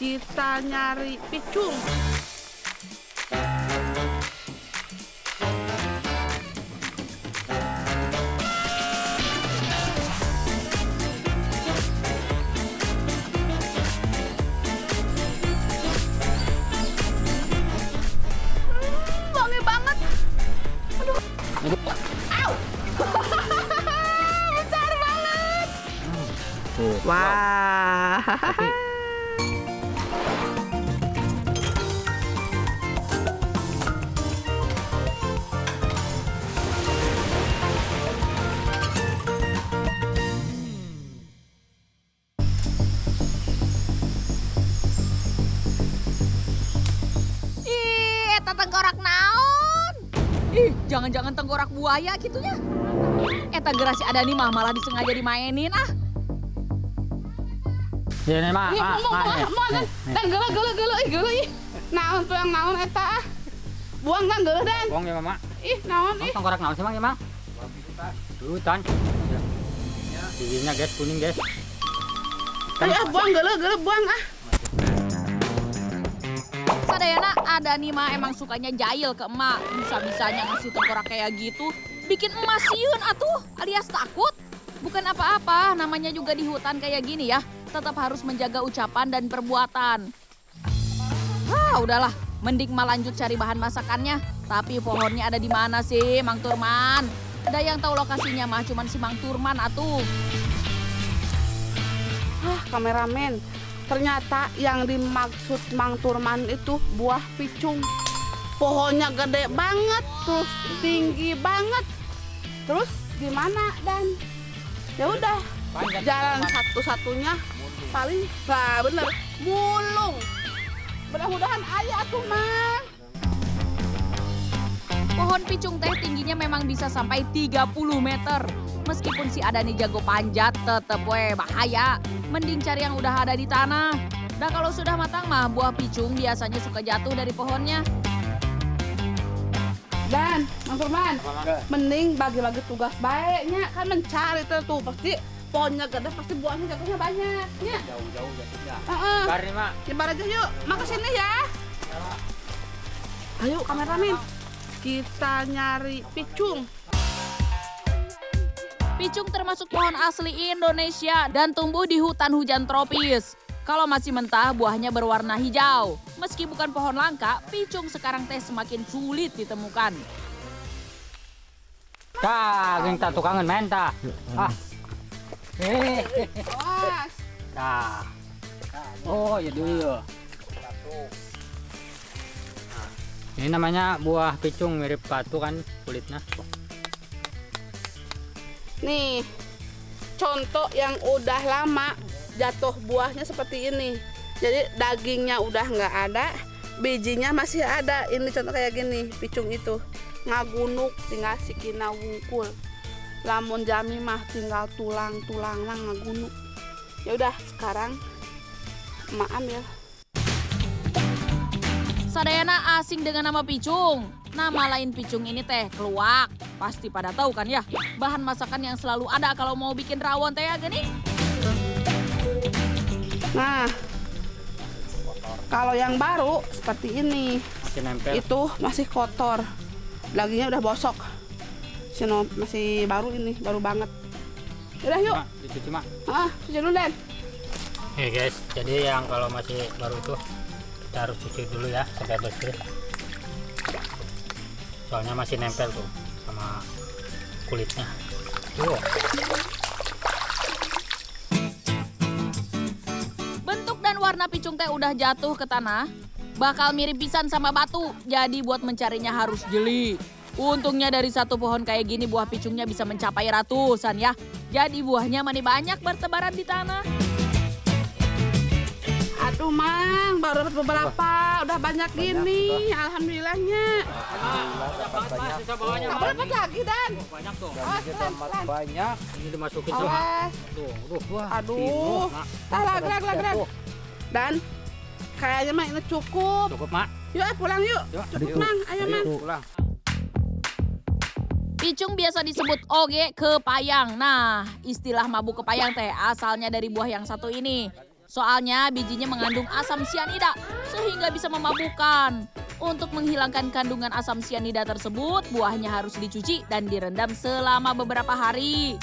Kita nyari picung. Wangi banget. Aduh. Au. Besar banget. Wah. Tengkorak naon? Ih, jangan-jangan tengkorak buaya gitunya. Eta geura si Adani mah malah disengaja dimainin ah. Ini mah, Dan geuleuh ih. Naon tuh yang naon eta ah. Buang kan geuleuh dan. Buang ya mama. Ih, naon ih. Tengkorak naon sih mang ya mang? Hutan. Giginya guys, kuning guys. Ayo buang geuleuh buang ah. Sadayana Adani mah emang sukanya jahil ke emak. Bisa-bisanya ngasih tengkorak kayak gitu. Bikin emak sieun atuh alias takut. Bukan apa-apa, namanya juga di hutan kayak gini ya. Tetap harus menjaga ucapan dan perbuatan. Udahlah, mending mah lanjut cari bahan masakannya. Tapi pohonnya ada di mana sih, Mang Turman? Ada yang tahu lokasinya mah cuman si Mang Turman atuh. Kameramen. Ternyata yang dimaksud Mang Turman itu buah picung. Pohonnya gede banget, terus tinggi banget. Terus gimana dan? Ya udah, jalan satu-satunya paling bener mulung. Mudah-mudahan ayah tuh Mang. Pohon picung teh tingginya memang bisa sampai 30 meter. Meskipun si Adani jago panjat, tetep bahaya. Mending cari yang udah ada di tanah. Dan kalau sudah matang mah, buah picung biasanya suka jatuh dari pohonnya. Dan, Mang Turman, mending bagi-bagi tugas baiknya. Kan mencari tuh, pasti pohonnya gede, pasti buahnya jatuhnya banyak. Ya. Jauh-jauh jatuhnya. Bar nih mak. Nyebar aja yuk, mak kesini ya. Ayo kameramen, kita nyari picung. Picung termasuk pohon asli Indonesia dan tumbuh di hutan hujan tropis. Kalau masih mentah, buahnya berwarna hijau. Meski bukan pohon langka, picung sekarang teh semakin sulit ditemukan. Kita tukangan main ta. Oh ya dulu. Ini namanya buah picung, mirip batu kan kulitnya. Nih, contoh yang udah lama jatuh buahnya seperti ini. Jadi dagingnya udah nggak ada, bijinya masih ada. Ini contoh kayak gini, picung itu ngagunuk tinggal sikina wungkul. Lamun jami mah tinggal tulang-tulang lah ngagunuk. Ya udah sekarang emak ambil. Sadayana asing dengan nama picung. Nama lain picung ini teh keluak. Pasti pada tahu kan ya, bahan masakan yang selalu ada kalau mau bikin rawon teh ya gini. Nah, kalau yang baru seperti ini, Masih nempel. itu masih kotor, dagingnya udah bosok. Masih baru ini, baru banget. Udah yuk. Dicuci mak. Cuci dulu Den. Nih guys, jadi yang kalau masih baru itu kita harus cuci dulu ya sampai bersih. Soalnya masih nempel tuh sama kulitnya. Tuh. Bentuk dan warna picung teh udah jatuh ke tanah, bakal mirip pisan sama batu. Jadi buat mencarinya harus jeli. Untungnya dari satu pohon kayak gini buah picungnya bisa mencapai ratusan ya. Jadi buahnya masih banyak bertebaran di tanah. Aduh Mang, baru dapat beberapa, udah banyak gini, alhamdulillahnya. Dapat lagi Dan. Banyak tuh. Pelan. Banyak. Ini dimasukin tuh. Awas. Tuh, Aduh. Lag. Dan kayaknya mah ini cukup. Cukup mak. Yuk pulang yuk. Cukup Mang, ayo Mang. Pulang. Picung biasa disebut oge kepayang. Nah, istilah mabuk kepayang teh asalnya dari buah yang satu ini. Soalnya bijinya mengandung asam sianida sehingga bisa memabukkan. Untuk menghilangkan kandungan asam sianida tersebut, buahnya harus dicuci dan direndam selama beberapa hari.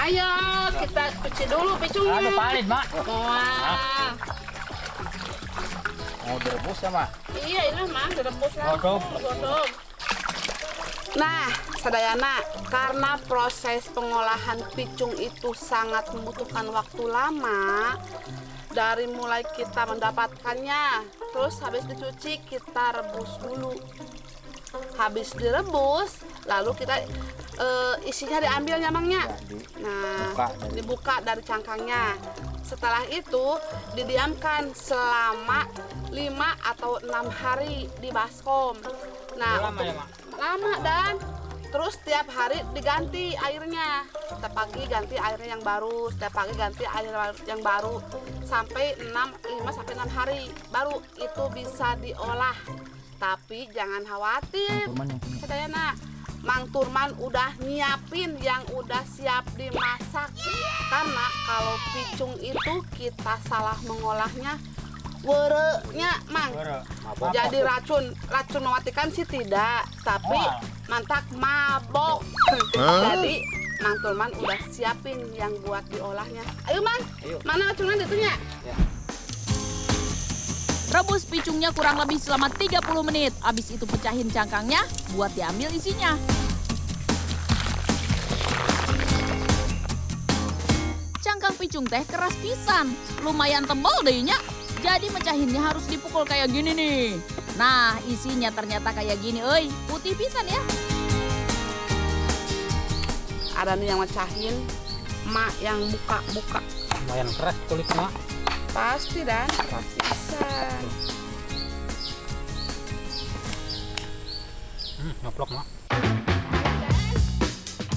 Ayo kita cuci dulu picungnya. Aduh, palit, Mak. Wah. Mau direbus ya, Mak? Iya, ini mah direbus Godok. Godok. Nah, Sadayana, karena proses pengolahan picung itu sangat membutuhkan waktu lama, dari mulai kita mendapatkannya, terus habis dicuci kita rebus dulu. Habis direbus, lalu kita isinya diambil nyamangnya. Nah, dibuka dari cangkangnya. Setelah itu didiamkan selama 5 atau 6 hari di baskom. Nah, Lama ya, Mak? lama dan terus setiap hari diganti airnya. Setiap pagi ganti airnya yang baru, setiap pagi ganti air yang baru sampai 5 sampai 6 hari baru itu bisa diolah. Tapi jangan khawatir, Sadayana. Mang Turman udah nyiapin yang udah siap dimasak. Karena kalau picung itu kita salah mengolahnya, werenya, Mang. Jadi racun mematikan sih tidak, tapi mantak mabok. Jadi Mang Turman udah siapin yang buat diolahnya. Ayo, Mang. Ayo. Mana racunan itunya? Rebus picungnya kurang lebih selama 30 menit. Habis itu pecahin cangkangnya buat diambil isinya. Cangkang picung teh keras pisan. Lumayan tebal dehnya. Jadi mecahinnya harus dipukul kayak gini nih. Nah, isinya ternyata kayak gini, euy. Putih pisan ya. Ada nih yang mecahin, mak yang buka-buka. Lumayan keras kulitnya, Mak. Pasti dan pasti bisa. Nyoplok, Mak.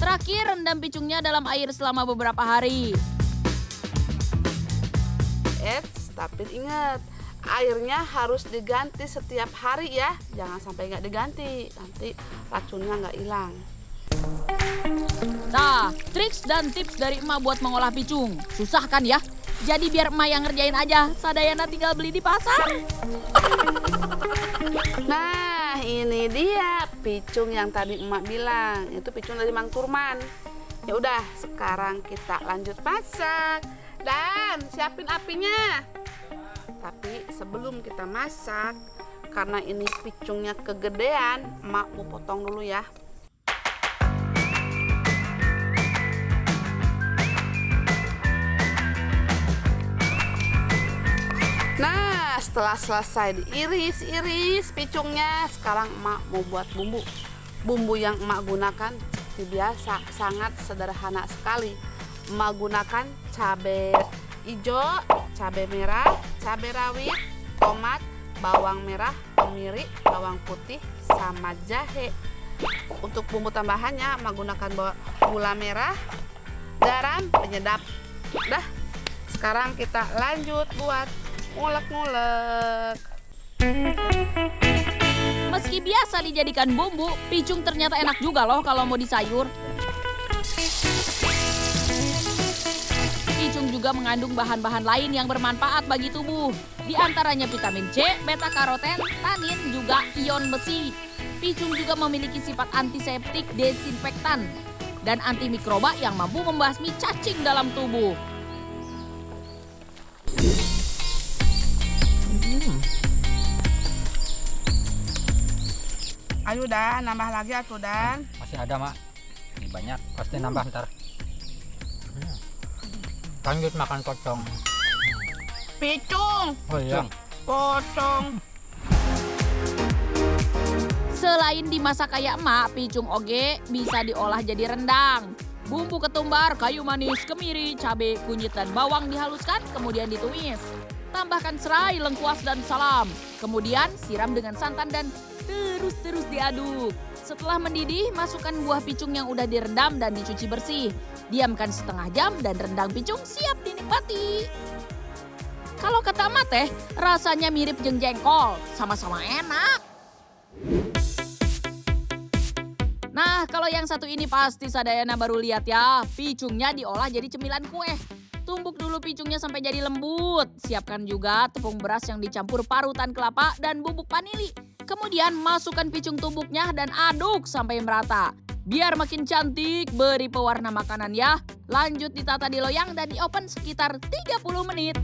Terakhir, rendam picungnya dalam air selama beberapa hari. Tapi ingat, airnya harus diganti setiap hari ya. Jangan sampai nggak diganti, nanti racunnya nggak hilang. Nah, triks dan tips dari emak buat mengolah picung. Susah kan ya? Jadi biar emak yang ngerjain aja, Sadayana tinggal beli di pasar. Nah, ini dia picung yang tadi emak bilang. Itu picung dari Mang Turman. Ya udah, sekarang kita lanjut masak. Dan siapin apinya. Tapi sebelum kita masak, karena ini picungnya kegedean, emak mau potong dulu ya. Nah, setelah selesai diiris-iris picungnya, sekarang emak mau buat bumbu. Bumbu yang emak gunakan seperti biasa, sangat sederhana sekali. Emak gunakan cabai hijau, cabai merah, cabai rawit, tomat, bawang merah, kemiri, bawang putih, sama jahe. Untuk bumbu tambahannya emak gunakan gula merah, garam, penyedap. Dah, sekarang kita lanjut buat ngulek-ngulek. Meski biasa dijadikan bumbu, picung ternyata enak juga loh kalau mau disayur. Picung juga mengandung bahan-bahan lain yang bermanfaat bagi tubuh. Di antaranya vitamin C, beta-karoten, tanin, juga ion besi. Picung juga memiliki sifat antiseptik, desinfektan, dan antimikroba yang mampu membasmi cacing dalam tubuh. Ayo Dan, nambah lagi atuh Dan. Masih ada, Mak. Ini banyak. Pasti nambah ntar. Lanjut makan pocong. Picung, Oh iya. pocong. Selain dimasak kayak emak, picung oge bisa diolah jadi rendang. Bumbu ketumbar, kayu manis, kemiri, cabai, kunyit, dan bawang dihaluskan kemudian ditumis. Tambahkan serai, lengkuas, dan salam. Kemudian siram dengan santan dan terus diaduk. Setelah mendidih, masukkan buah picung yang udah direndam dan dicuci bersih. Diamkan setengah jam dan rendang picung siap dinikmati. Kalau kata emak teh, rasanya mirip jeung jengkol, sama-sama enak. Nah, kalau yang satu ini pasti Sadayana baru lihat ya. Picungnya diolah jadi cemilan kue. Tumbuk dulu picungnya sampai jadi lembut. Siapkan juga tepung beras yang dicampur parutan kelapa dan bubuk vanili. Kemudian masukkan picung tumbuknya dan aduk sampai merata. Biar makin cantik, beri pewarna makanan ya. Lanjut ditata di loyang dan di oven sekitar 30 menit.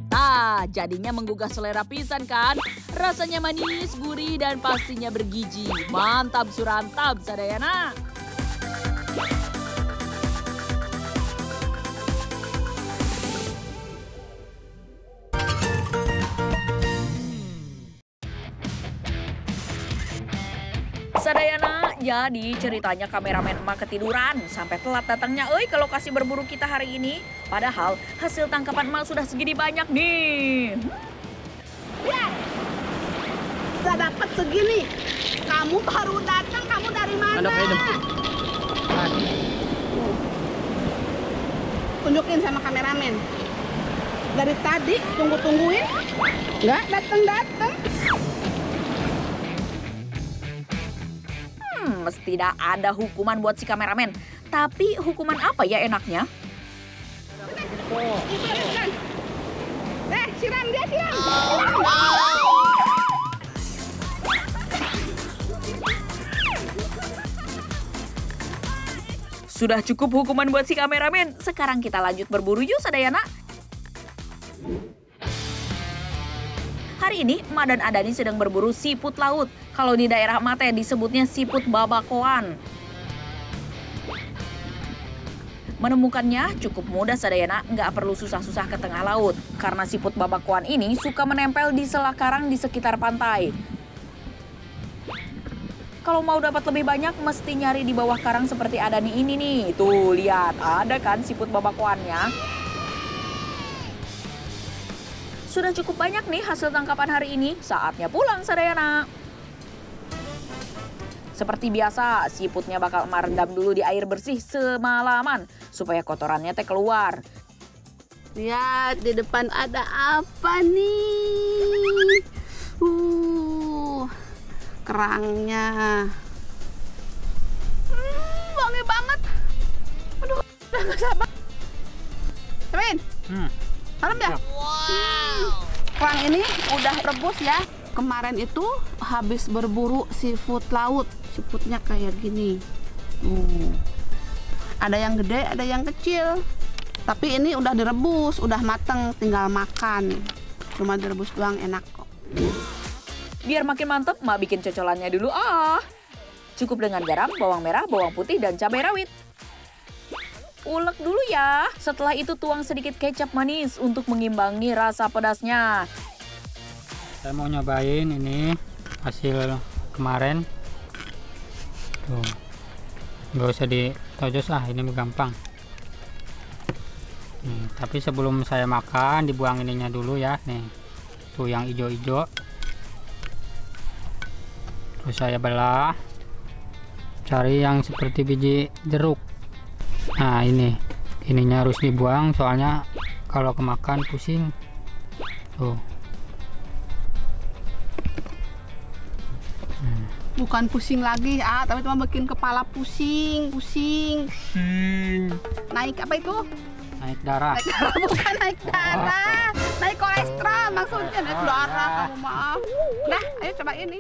Nah, jadinya menggugah selera pisan kan? Rasanya manis, gurih, dan pastinya bergizi. Mantap surantap, sadayana. Sadayana, jadi ceritanya kameramen emak ketiduran sampai telat datangnya ke lokasi berburu kita hari ini. Padahal hasil tangkapan emak sudah segini banyak nih. Udah dapat segini. Kamu baru datang, kamu dari mana? Tunjukin sama kameramen. Dari tadi tunggu-tungguin, nggak datang-datang. Mesti tidak ada hukuman buat si kameramen. Tapi hukuman apa ya enaknya? Siram dia, siram. Sudah cukup hukuman buat si kameramen. Sekarang kita lanjut berburu yuk, sadayana. Hari ini, Emak dan Adani sedang berburu siput laut. Kalau di daerah Emak teh disebutnya siput babakoan. Menemukannya cukup mudah, sadayana, nggak perlu susah-susah ke tengah laut. Karena siput babakoan ini suka menempel di sela karang di sekitar pantai. Kalau mau dapat lebih banyak, mesti nyari di bawah karang seperti Adani ini nih. Tuh, lihat, ada kan siput babakoannya. Sudah cukup banyak nih hasil tangkapan hari ini. Saatnya pulang, sadayana. Seperti biasa, siputnya bakal emak rendam dulu di air bersih semalaman supaya kotorannya teh keluar. Lihat di depan ada apa nih? Kerangnya. Wangi banget. Aduh, udah gak sabar. Temen. Salam ya? Wow. Kerang ini udah rebus ya. Kemarin itu habis berburu seafood laut. Siputnya kayak gini. Ada yang gede, ada yang kecil. Tapi ini udah direbus, udah mateng, tinggal makan. Cuma direbus doang, enak kok. Biar makin mantep, emak bikin cocolannya dulu. Cukup dengan garam, bawang merah, bawang putih, dan cabai rawit. Ulek dulu ya. Setelah itu tuang sedikit kecap manis untuk mengimbangi rasa pedasnya. Saya mau nyobain ini hasil kemarin. Tuh, nggak usah ditojos ini gampang. Tapi sebelum saya makan dibuang ininya dulu ya. Nih, tuh yang hijau-hijau. Terus saya belah. Cari yang seperti biji jeruk. Nah, ininya harus dibuang soalnya kalau kemakan pusing. Tuh. Bukan pusing lagi, tapi cuma bikin kepala pusing. Naik apa itu? Naik darah. Naik darah, bukan naik darah. Naik kolesterol maksudnya, naik darah kamu mah. Nah, ayo coba ini.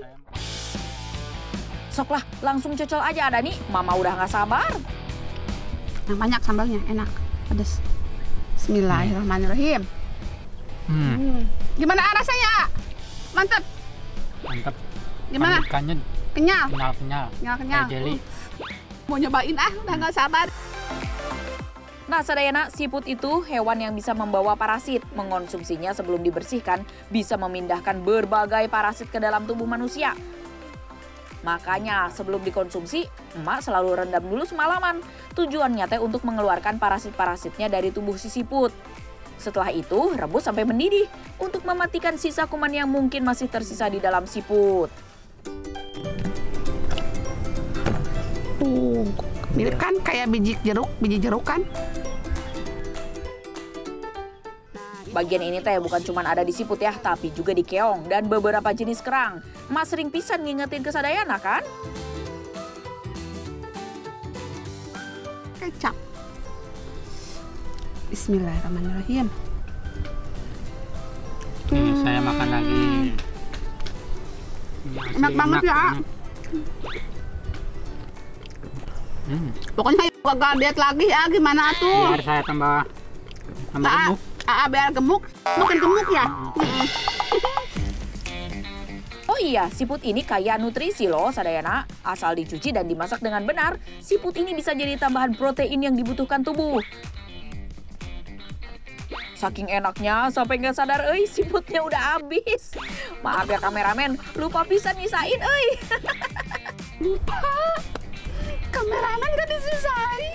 Soklah, langsung cocol aja Adani. Mama udah nggak sabar. Yang banyak sambalnya, enak, pedas. Bismillahirrahmanirrahim. Gimana rasanya? Mantap. Mantap. Gimana? Ikannya Kenyal. kenyal. Kenyal. Kayak jelly. Mau nyobain udah nggak sabar. Nah, sadayana, siput itu hewan yang bisa membawa parasit. Mengonsumsinya sebelum dibersihkan bisa memindahkan berbagai parasit ke dalam tubuh manusia. Makanya sebelum dikonsumsi, emak selalu rendam dulu semalaman. Tujuannya teh untuk mengeluarkan parasit-parasitnya dari tubuh si siput. Setelah itu, rebus sampai mendidih untuk mematikan sisa kuman yang mungkin masih tersisa di dalam siput. Mirip kan kayak biji jeruk kan? Bagian ini teh bukan cuma ada di siput ya, tapi juga di keong dan beberapa jenis kerang. Mas sering pisan ngingetin ke sadayana kan? Kecap. Bismillahirrahmanirrahim. Nih, saya makan lagi. Enak banget ya. Pokoknya kagak diet lagi ya, gimana tuh? Biar saya tambah gemuk. Biar gemuk, makin gemuk ya. Oh iya, siput ini kaya nutrisi loh Sadayana. Asal dicuci dan dimasak dengan benar, siput ini bisa jadi tambahan protein yang dibutuhkan tubuh. Saking enaknya, sampai nggak sadar, siputnya udah habis. Maaf ya kameramen, lupa pisan nyisain, Lupa, kameramen gak disisain.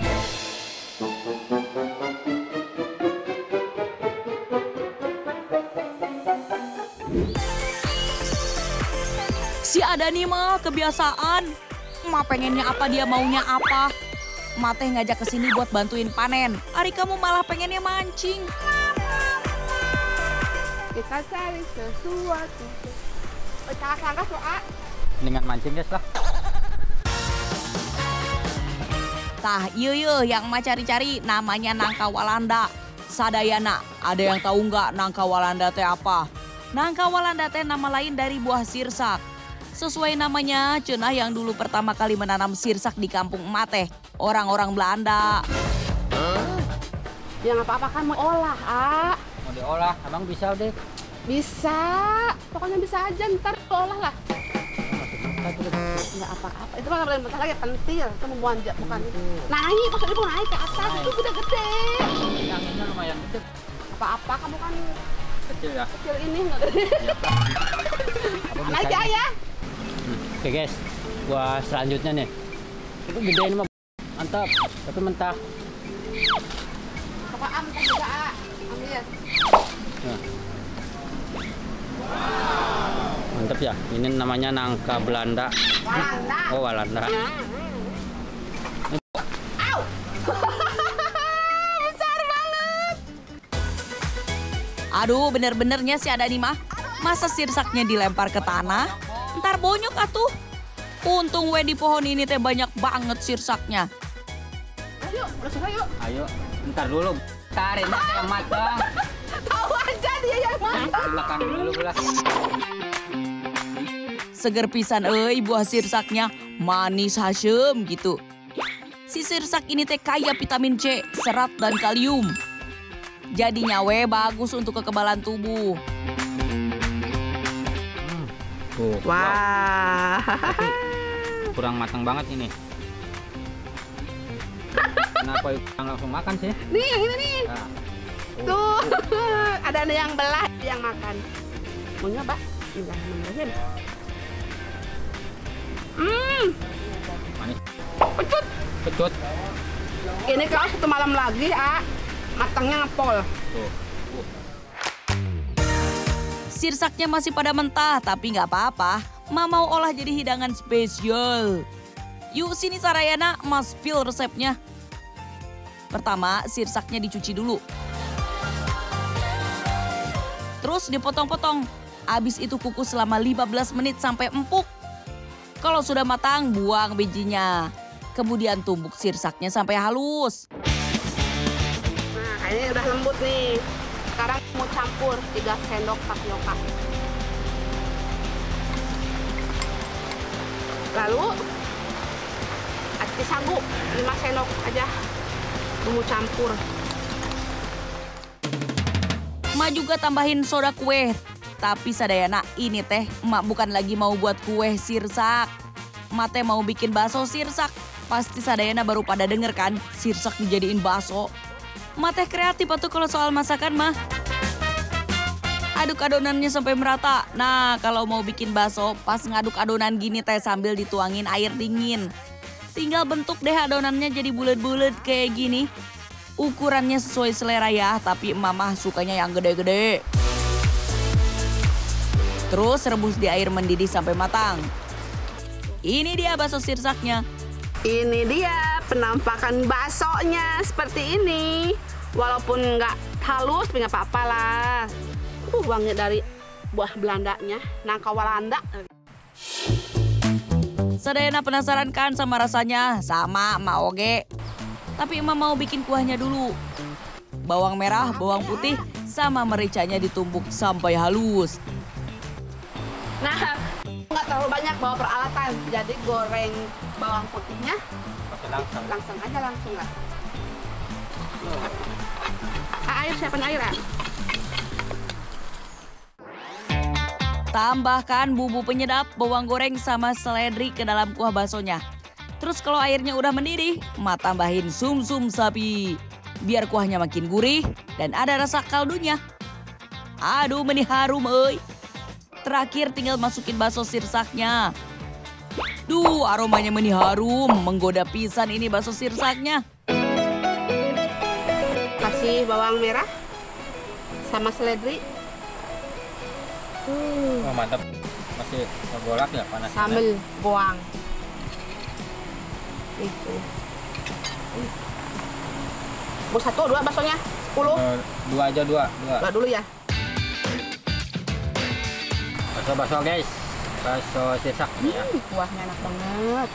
Si Adani mah kebiasaan. Emak pengennya apa, dia maunya apa. Emak teh ngajak ke sini buat bantuin panen. Ari kamu malah pengennya mancing. Kita cari sesuatu. Sangka soal. Dengan mancing guys lah. Tah, iya yang emak cari-cari namanya nangka Walanda. Sadayana, ada yang tahu nggak nangka Walanda teh apa? Nangka Walanda teh nama lain dari buah sirsak. Sesuai namanya, cenah yang dulu pertama kali menanam sirsak di kampung emak teh, orang-orang Belanda. Yang apa-apa kan mau olah, Mau diolah, abang bisa deh. Bisa, pokoknya bisa aja, ntar olah lah. Nggak apa-apa, itu mah paling lagi pentil, itu mau bukan. Naik, pas ibu naik ke atas, itu udah gede. Anginnya lumayan gede. Apa-apa, kamu kan Kecil ya. kecil ini nggak gede. Naik ya. Oke guys, buah selanjutnya nih. Itu gede ini mah mantap, tapi mentah. Pokoknya mentah juga, ambil. Nah. Mantap ya, ini namanya nangka Belanda. Walanda. Oh, Walanda. Au! Besar banget. Aduh, bener-benernya si Adani mah. Masa sirsaknya dilempar ke tanah? Ntar bonyok atuh. Untung we di pohon ini teh banyak banget sirsaknya. Ayo, udah selesai yuk. Ayo, ntar dulu. Tarik yang matang. Tahu aja dia yang mana. Belakang dulu lah. Seger pisan buah sirsaknya manis hasem gitu. Si sirsak ini teh kaya vitamin C, serat dan kalium. Jadinya bagus untuk kekebalan tubuh. Tuh, Wah. tapi kurang matang banget ini. Kenapa yang langsung makan sih? Nih, yang ini nih. Nah, Tuh, ada yang belah, yang makan. Mau nyoba? Bismillahirrahmanirrahim. manis. Pecut. Pecut. Ini kalau 1 malam lagi, matangnya ngepol. Tuh. Sirsaknya masih pada mentah, tapi nggak apa-apa. Ma mau olah jadi hidangan spesial. Yuk sini Sarayana, Mas spill resepnya. Pertama, sirsaknya dicuci dulu. Terus dipotong-potong. Habis itu kukus selama 15 menit sampai empuk. Kalau sudah matang, buang bijinya. Kemudian tumbuk sirsaknya sampai halus. Nah, kayaknya udah lembut nih. Sekarang mau campur 3 sendok tapioka. Lalu aci sagu 5 sendok aja. Mau campur. Emak juga tambahin soda kue. Tapi Sadayana, ini teh emak bukan lagi mau buat kue sirsak. Emak teh mau bikin bakso sirsak. Pasti Sadayana baru pada denger kan, sirsak dijadiin bakso. Emak teh kreatif tuh kalau soal masakan mah. Aduk adonannya sampai merata. Nah, kalau mau bikin bakso, pas ngaduk adonan gini teh sambil dituangin air dingin. Tinggal bentuk deh adonannya jadi bulet-bulet kayak gini. Ukurannya sesuai selera ya, tapi emak mah sukanya yang gede-gede. Terus rebus di air mendidih sampai matang. Ini dia bakso sirsaknya. Ini dia penampakan baksonya seperti ini. Walaupun nggak halus, tapi nggak apa-apa lah. Wangi dari buah Belandanya, nangka Walanda. Sadayana penasaran kan sama rasanya? Sama, emak oge. Tapi emak mau bikin kuahnya dulu. bawang merah, bawang putih, sama mericanya ditumbuk sampai halus. Nah, nggak terlalu banyak bawa peralatan. Jadi goreng bawang putihnya langsung aja lah. Air, siapin air ya. Tambahkan bumbu penyedap, bawang goreng sama seledri ke dalam kuah baksonya. Terus kalau airnya udah mendidih, tambahin sum-sum sapi. Biar kuahnya makin gurih dan ada rasa kaldunya. Aduh, meni harum euy. Terakhir tinggal masukin bakso sirsaknya. Duh, aromanya meni harum, menggoda pisan ini bakso sirsaknya. Kasih bawang merah sama seledri. Oh, mantap. Masih golak ya panas. Sambal goang. Itu. Mau 1, 2 baksonya? 10? 2 aja, 2. 2 dulu ya. Bakso guys. Bakso sirsak ya. Kuahnya enak banget.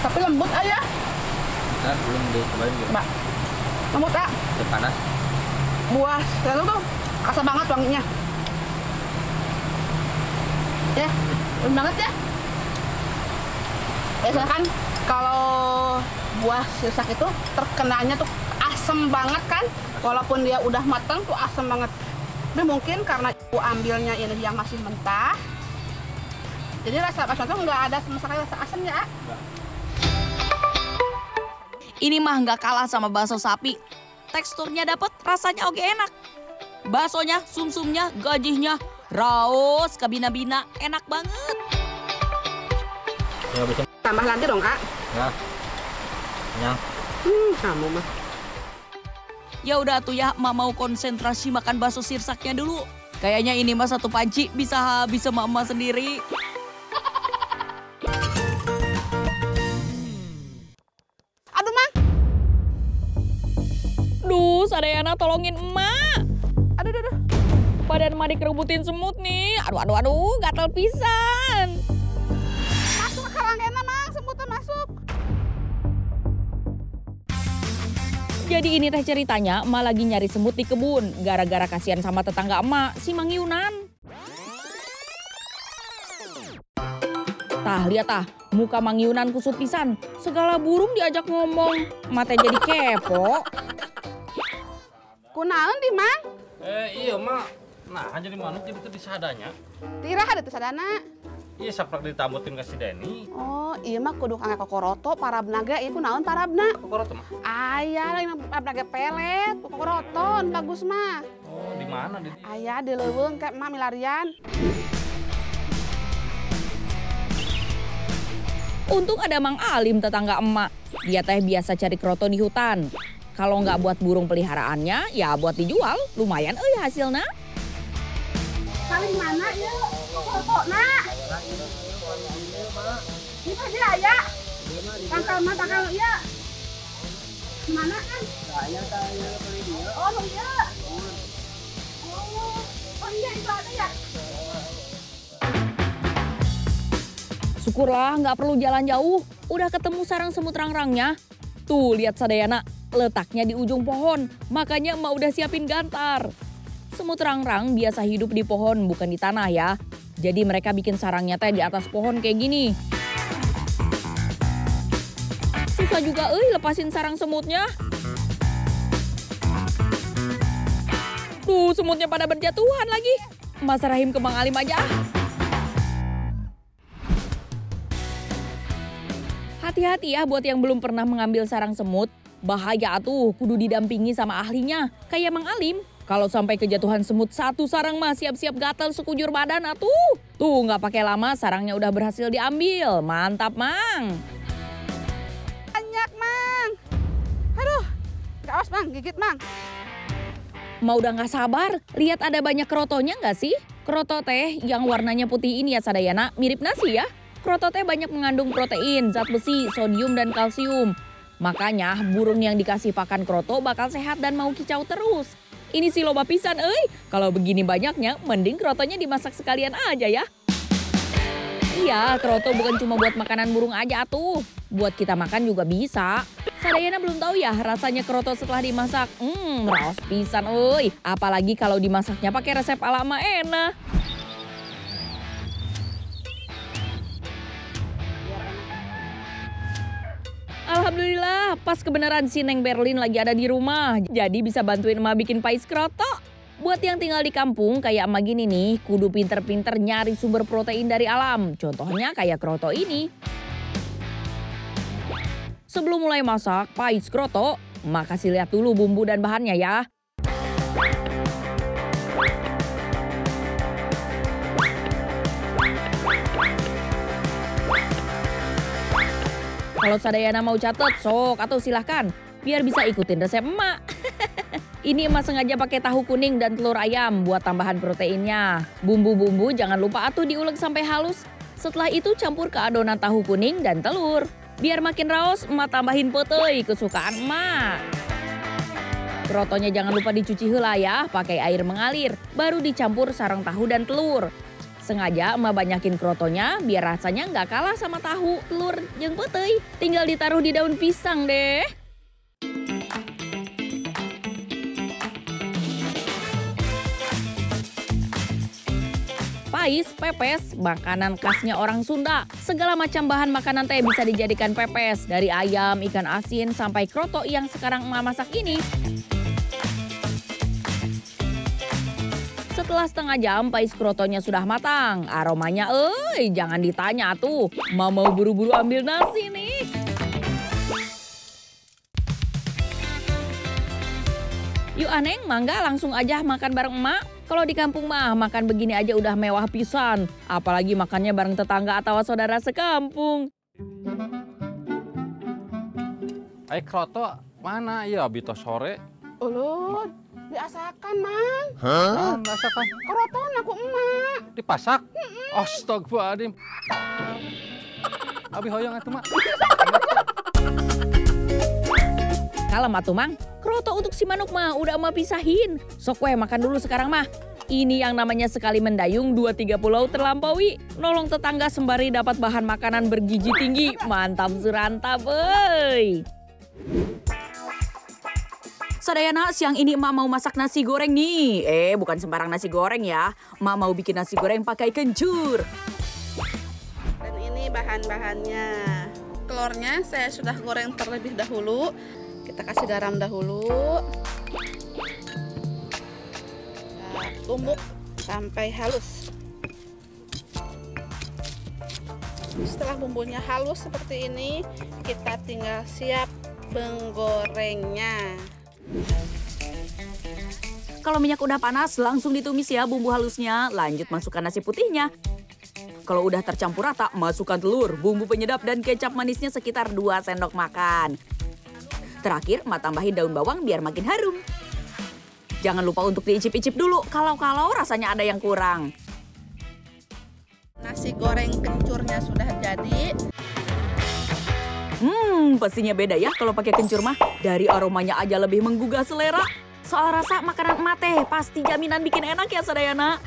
Tapi lembut aja. Nah, belum dicobain gitu. Mbak, lembut ya. Masih panas. Buah lalu tuh kasar banget wanginya. Ya, lembut banget ya. Biasanya kan kalau buah sirsak itu terkenalnya tuh asem banget kan. Walaupun dia udah matang tuh asem banget. Tapi mungkin karena ibu ambilnya ini yang masih mentah, jadi rasa bakso tuh nggak ada sama sekali rasa asam ya. Ini mah nggak kalah sama bakso sapi. Teksturnya dapet, rasanya oke enak. Baksonya, sumsumnya, gajihnya, raos, kabina-bina, enak banget. Ya bisa. Tambah lagi dong kak. Ya. Kenyang. Kamu mah. Ya udah tuh ya, Emak mau konsentrasi makan bakso sirsaknya dulu. Kayaknya ini mah satu panci bisa habis sama emak sendiri. Aduh mang. Duh, Sadayana tolongin emak. Aduh. Badan emak dikerubutin semut nih. Aduh, gatel pisan. Masuk ke langgena mang, semutnya masuk. Jadi ini teh ceritanya, emak lagi nyari semut di kebun. Gara-gara kasihan sama tetangga emak, si Mang Yunan. Tah, lihat tah, muka Mang Yunan kusut pisan. Segala burung diajak ngomong, emak teh jadi kepo. Kunaon di mang? Iya mak. Nah jadi mana jadi itu disadanya. Tirah ada tuh sadana. Iya saprak ditambutin ke si Denny. Oh iya mah kudu kangge kokoroto parabna ge ieu kunaon parabna? Kokoroto mah. Aya lain parabna ge pelet, kokoroton bagus mah. Oh di mana di? Aya di leuweung ke emak milarian. Untung ada Mang Alim tetangga emak. Dia teh biasa cari kroto di hutan. Kalau nggak buat burung peliharaannya, ya buat dijual. Lumayan hasilnya. Paling mana ieu? Kokotona. Ini teh dia aya. Pangkal mah pangkal ieu. Mana kan? Saya beli dia. Oh, nu ieu. Oh iya itu ada ya. Syukurlah nggak perlu jalan jauh. Udah ketemu sarang semut rang-rangnya. Tuh lihat Sadayana, letaknya di ujung pohon. Makanya emak udah siapin gantar. Semut rang-rang biasa hidup di pohon bukan di tanah ya. Jadi mereka bikin sarangnya teh di atas pohon kayak gini. Susah juga lepasin sarang semutnya. Tuh semutnya pada berjatuhan lagi. Mas Rahim ke Mang Alim aja. Hati-hati ya buat yang belum pernah mengambil sarang semut. Bahaya tuh, kudu didampingi sama ahlinya. Kayak Mang Alim. Kalau sampai kejatuhan semut satu sarang mah siap-siap gatel sekujur badan atuh. Tuh nggak pakai lama sarangnya udah berhasil diambil. Mantap Mang. Banyak mang. Aduh, gaos mang, gigit mang. Mau udah nggak sabar, lihat ada banyak krotonya nggak sih? Kroto teh yang warnanya putih ini ya Sadayana, mirip nasi ya. Kroto teh banyak mengandung protein, zat besi, sodium, dan kalsium. Makanya burung yang dikasih pakan kroto bakal sehat dan mau kicau terus. Ini si loba pisan, kalau begini banyaknya, mending krotonya dimasak sekalian aja ya. Iya, kroto bukan cuma buat makanan burung aja tuh. Buat kita makan juga bisa. Sadayana belum tahu ya rasanya kroto setelah dimasak. Raos pisan euy. Apalagi kalau dimasaknya pakai resep ala Emak Ena. Alhamdulillah, pas kebenaran si Neng Berlin lagi ada di rumah. Jadi bisa bantuin emak bikin pais kroto. Buat yang tinggal di kampung kayak emak gini nih, kudu pinter-pinter nyari sumber protein dari alam. Contohnya kayak kroto ini. Sebelum mulai masak pais kroto, emak kasih lihat dulu bumbu dan bahannya ya. Kalau Sadayana mau catat, sok atau silahkan. Biar bisa ikutin resep emak. Ini emak sengaja pakai tahu kuning dan telur ayam buat tambahan proteinnya. Bumbu-bumbu jangan lupa atuh diulek sampai halus. Setelah itu campur ke adonan tahu kuning dan telur. Biar makin raos, emak tambahin peteuy kesukaan emak. Krotonya jangan lupa dicuci heula ya, pakai air mengalir. Baru dicampur sareng tahu dan telur. Sengaja emak banyakin krotonya biar rasanya nggak kalah sama tahu, telur, jeung peteuy. Tinggal ditaruh di daun pisang deh. Pais, pepes, makanan khasnya orang Sunda. Segala macam bahan makanan teh bisa dijadikan pepes. Dari ayam, ikan asin, sampai kroto yang sekarang emak masak ini. Setelah setengah jam, pais krotonya sudah matang. Aromanya, jangan ditanya tuh. Emak mau buru-buru ambil nasi nih. Yuk Aneng, mangga langsung aja makan bareng emak. Kalau di kampung mah, makan begini aja udah mewah pisan. Apalagi makannya bareng tetangga atau saudara sekampung. Kroto mana? Ya, bito sore. Ulun, diasakan, Mang. Hah? Masakan? Kroton aku emak. Dipasak? Astagfirullahaladzim. Abi hoyong atuh, Mak. Kalem atuh Mang, kroto untuk si manuk mah udah emak pisahin. Sok weh makan dulu sekarang mah. Ini yang namanya sekali mendayung 2-3 pulau terlampaui. Nolong tetangga sembari dapat bahan makanan bergizi tinggi. Mantap surantap euy. Sadayana, siang ini emak mau masak nasi goreng nih. Bukan sembarang nasi goreng ya. Emak mau bikin nasi goreng pakai kencur. Dan ini bahan-bahannya. Telurnya saya sudah goreng terlebih dahulu. Kita kasih garam dahulu. Kita tumbuk sampai halus. Setelah bumbunya halus seperti ini, kita tinggal siap menggorengnya. Kalau minyak udah panas, langsung ditumis ya bumbu halusnya. Lanjut masukkan nasi putihnya. Kalau udah tercampur rata, masukkan telur, bumbu penyedap, dan kecap manisnya sekitar 2 sendok makan. Terakhir, emak tambahin daun bawang biar makin harum. Jangan lupa untuk diicip-icip dulu, kalau-kalau rasanya ada yang kurang. Nasi goreng kencurnya sudah jadi. Pastinya beda ya kalau pakai kencur mah. Dari aromanya aja lebih menggugah selera. Soal rasa makanan emak teh pasti jaminan bikin enak ya Sadayana.